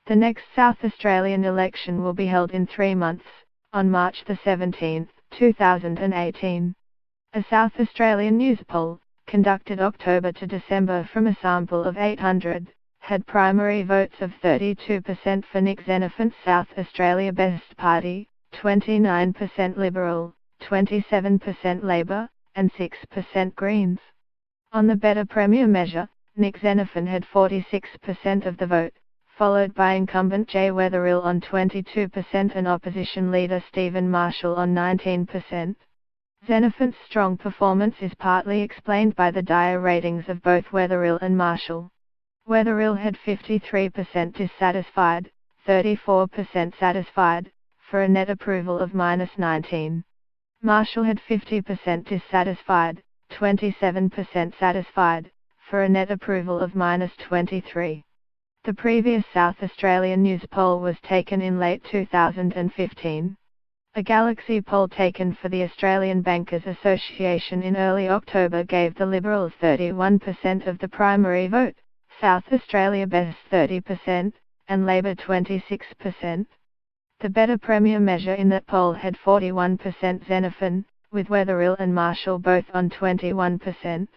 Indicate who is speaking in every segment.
Speaker 1: The next South Australian election will be held in 3 months, on March 17, 2018. A South Australian news poll, conducted October to December from a sample of 800, had primary votes of 32% for Nick Xenophon's South Australia Best Party, 29% Liberal, 27% Labor, and 6% Greens. On the Better Premier measure, Nick Xenophon had 46% of the vote, followed by incumbent Jay Weatherill on 22% and opposition leader Stephen Marshall on 19%. Xenophon's strong performance is partly explained by the dire ratings of both Weatherill and Marshall. Weatherill had 53% dissatisfied, 34% satisfied, for a net approval of -19. Marshall had 50% dissatisfied, 27% satisfied, for a net approval of -23. The previous South Australian news poll was taken in late 2015. A Galaxy poll taken for the Australian Bankers Association in early October gave the Liberals 31% of the primary vote, South Australia Best 30%, and Labor 26%. The Better Premier measure in that poll had 41% Xenophon, with Weatherill and Marshall both on 21%.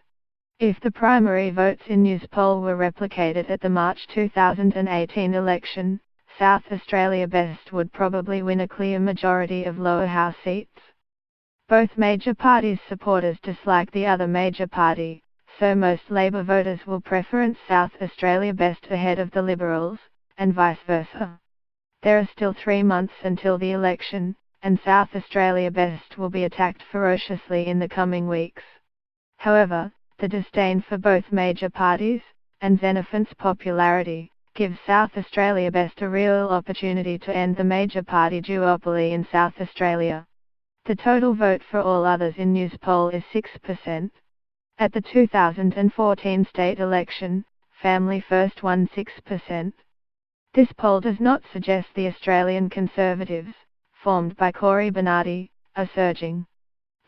Speaker 1: If the primary votes in news poll were replicated at the March 2018 election, South Australia Best would probably win a clear majority of lower house seats. Both major parties' supporters dislike the other major party, so most Labor voters will preference South Australia Best ahead of the Liberals, and vice versa. There are still 3 months until the election, and South Australia Best will be attacked ferociously in the coming weeks. However, the disdain for both major parties, and Xenophon's popularity, gives South Australia Best a real opportunity to end the major party duopoly in South Australia. The total vote for all others in news poll is 6%. At the 2014 state election, Family First won 6%. This poll does not suggest the Australian Conservatives, formed by Cory Bernardi, are surging.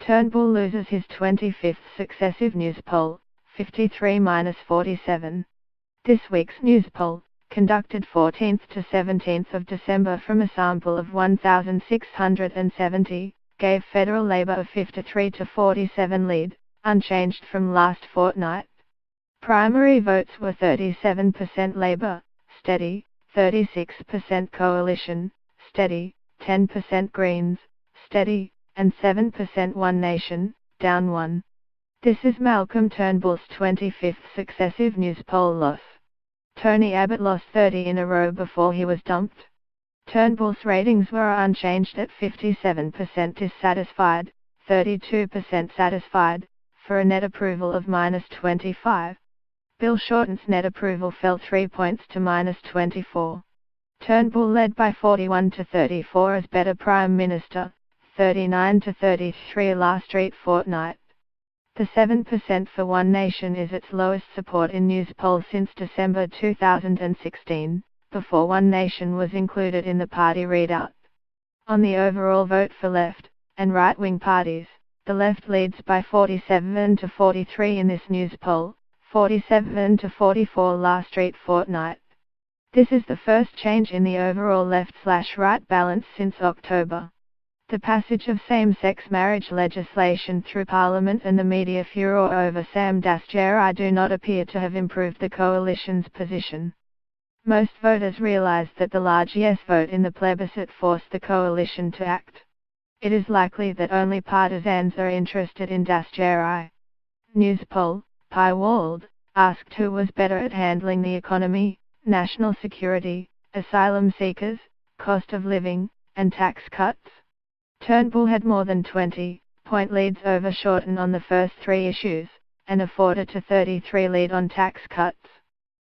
Speaker 1: Turnbull loses his 25th successive news poll, 53-47. This week's news poll, conducted 14th to 17th of December from a sample of 1,670, gave Federal Labor a 53-47 lead, unchanged from last fortnight. Primary votes were 37% Labor, steady, 36% Coalition, steady, 10% Greens, steady, and 7% One Nation, down 1. This is Malcolm Turnbull's 25th successive news poll loss. Tony Abbott lost 30 in a row before he was dumped. Turnbull's ratings were unchanged at 57% dissatisfied, 32% satisfied, for a net approval of -25. Bill Shorten's net approval fell 3 points to -24. Turnbull led by 41-34 as Better Prime Minister, 39-33 last street fortnight. The 7% for One Nation is its lowest support in news poll since December 2016, before One Nation was included in the party readout. On the overall vote for left and right-wing parties, the left leads by 47-43 in this news poll, 47-44 last street fortnight. This is the first change in the overall left/right balance since October. The passage of same-sex marriage legislation through Parliament and the media furore over Sam Dastyari do not appear to have improved the coalition's position. Most voters realise that the large yes vote in the plebiscite forced the coalition to act. It is likely that only partisans are interested in Dastyari. News poll, Piewald, asked who was better at handling the economy, national security, asylum seekers, cost of living, and tax cuts. Turnbull had more than 20-point leads over Shorten on the first 3 issues, and a 40-33 lead on tax cuts.